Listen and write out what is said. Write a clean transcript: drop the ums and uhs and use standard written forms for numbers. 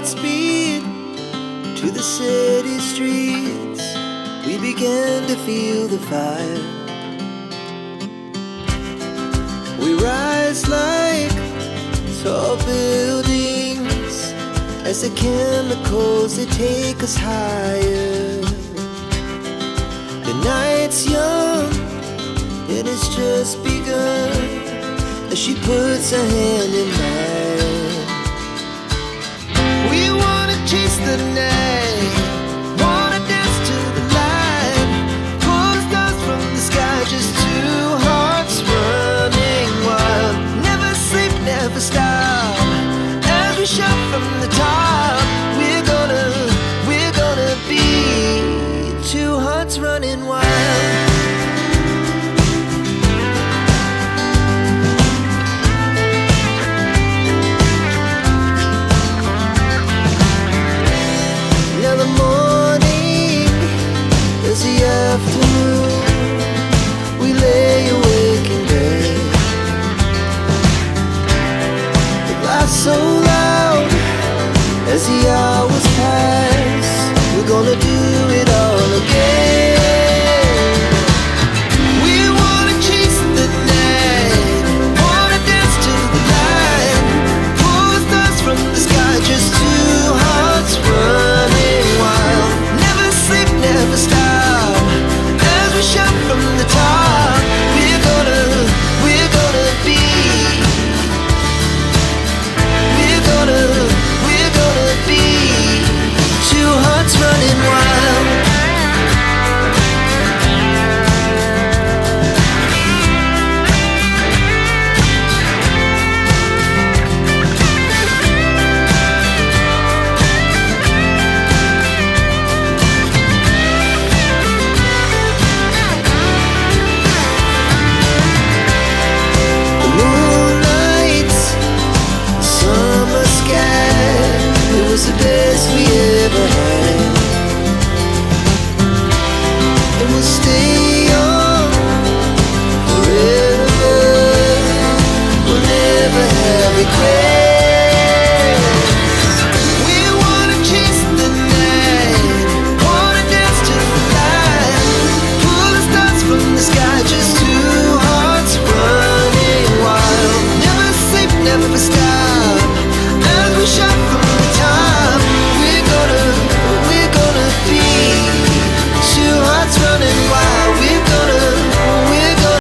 Godspeed to the city streets. We began to feel the fire. We rise like tall buildings as the chemicals, they take us higher. The night's young and it's just begun as she puts her hand in mine. We wanna chase the night, wanna dance to the light, pull the stars from the sky, just two hearts running wild. Never sleep, never stop, as we shout from the top. We're gonna be two hearts running wild. Now the morning is the afternoon. We lay awake in bed. The glass so